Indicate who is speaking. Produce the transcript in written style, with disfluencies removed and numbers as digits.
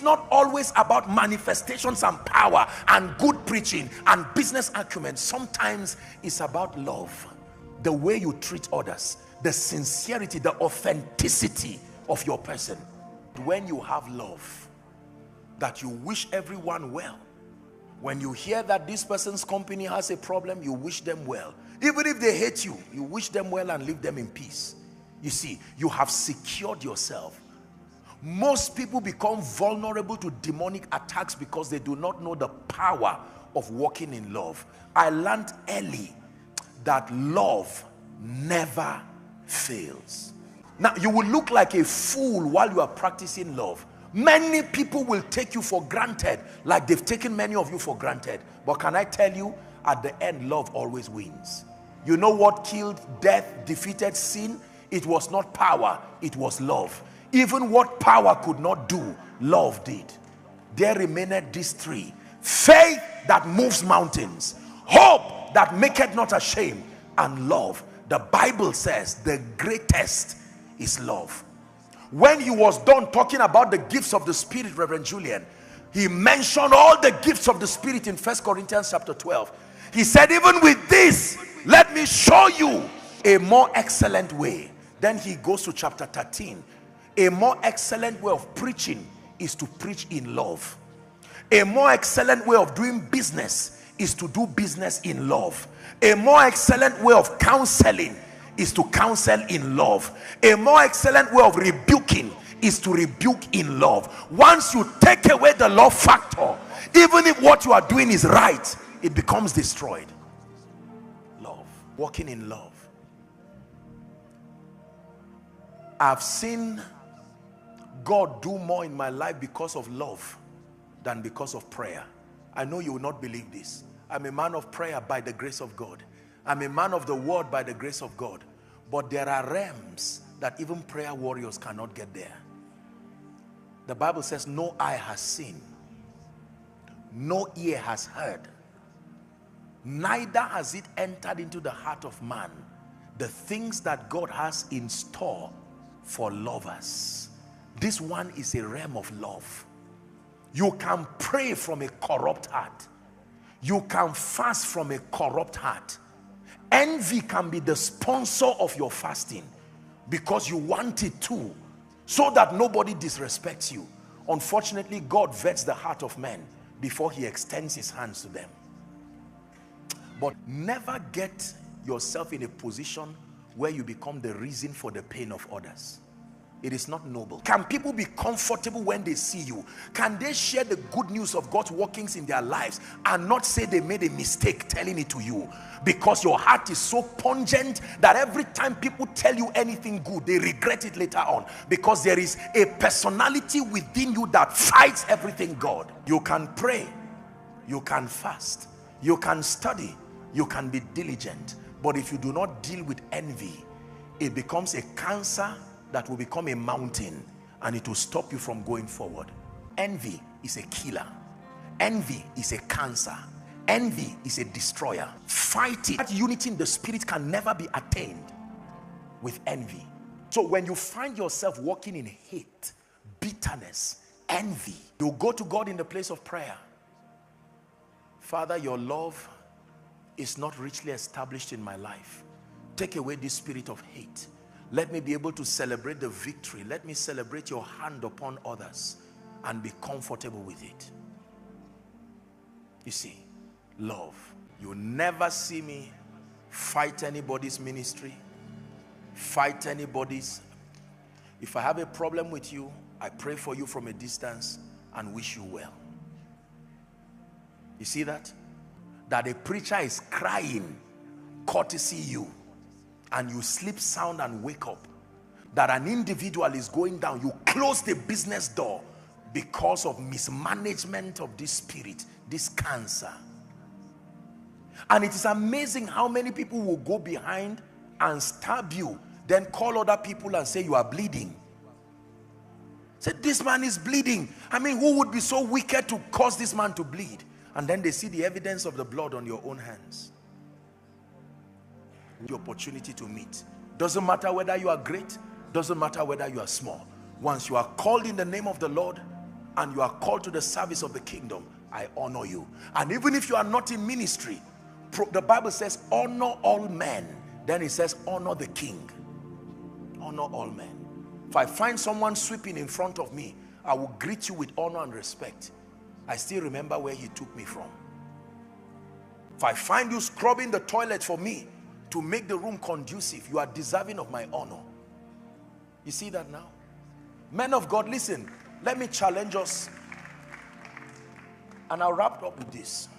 Speaker 1: Not always about manifestations and power and good preaching and business acumen. Sometimes it's about love, the way you treat others, the sincerity, the authenticity of your person. When you have love, that you wish everyone well. When you hear that this person's company has a problem, you wish them well. Even if they hate you, you wish them well and leave them in peace. You see, you have secured yourself. Most people become vulnerable to demonic attacks because they do not know the power of walking in love. I learned early that love never fails. Now, you will look like a fool while you are practicing love. Many people will take you for granted, like they've taken many of you for granted. But can I tell you, at the end, love always wins. You know what killed death, defeated sin? It was not power, it was love. Even what power could not do, love did. There remained these three: faith that moves mountains, hope that maketh not ashamed, and love. The Bible says the greatest is love. When he was done talking about the gifts of the Spirit, Reverend Julian, he mentioned all the gifts of the Spirit in 1 Corinthians chapter 12. He said, even with this, let me show you a more excellent way. Then he goes to chapter 13. A more excellent way of preaching is to preach in love. A more excellent way of doing business is to do business in love. A more excellent way of counseling is to counsel in love. A more excellent way of rebuking is to rebuke in love. Once you take away the love factor, even if what you are doing is right, it becomes destroyed. Love. Walking in love. I've seen God do more in my life because of love than because of prayer. I know you will not believe this. I'm a man of prayer by the grace of God. I'm a man of the word by the grace of God. But there are realms that even prayer warriors cannot get there. The Bible says, no eye has seen, no ear has heard, neither has it entered into the heart of man the things that God has in store for lovers. This one is a realm of love. You can pray from a corrupt heart. You can fast from a corrupt heart. Envy can be the sponsor of your fasting because you want it too, so that nobody disrespects you. Unfortunately, God vets the heart of men before he extends his hands to them. But never get yourself in a position where you become the reason for the pain of others. It is not noble. Can people be comfortable when they see you? Can they share the good news of God's workings in their lives and not say they made a mistake telling it to you? Because your heart is so pungent that every time people tell you anything good, they regret it later on. Because there is a personality within you that fights everything God. You can pray, you can fast, you can study, you can be diligent. But if you do not deal with envy, it becomes a cancer that will become a mountain, and it will stop you from going forward. Envy is a killer. Envy is a cancer. Envy is a destroyer. Fight it. That unity in the spirit can never be attained with envy. So when you find yourself walking in hate, bitterness, envy, you go to God in the place of prayer. Father, your love is not richly established in my life. Take away this spirit of hate. Let me be able to celebrate the victory. Let me celebrate your hand upon others and be comfortable with it. You see, love. You never see me fight anybody's ministry, fight anybody's. If I have a problem with you, I pray for you from a distance and wish you well. You see that? That a preacher is crying, courtesy you, and you sleep sound and wake up. That an individual is going down, you close the business door because of mismanagement of this spirit, this cancer. And it is amazing how many people will go behind and stab you, then call other people and say you are bleeding. Say, this man is bleeding. I mean, who would be so wicked to cause this man to bleed? And then they see the evidence of the blood on your own hands. The opportunity to meet. Doesn't matter whether you are great, doesn't matter whether you are small. Once you are called in the name of the Lord and you are called to the service of the kingdom, I honor you. And even if you are not in ministry, the Bible says honor all men. Then it says honor the king. Honor all men. If I find someone sweeping in front of me, I will greet you with honor and respect. I still remember where he took me from. If I find you scrubbing the toilet for me to make the room conducive, you are deserving of my honor. You see that now? Men of God, listen, let me challenge us, and I'll wrap up with this.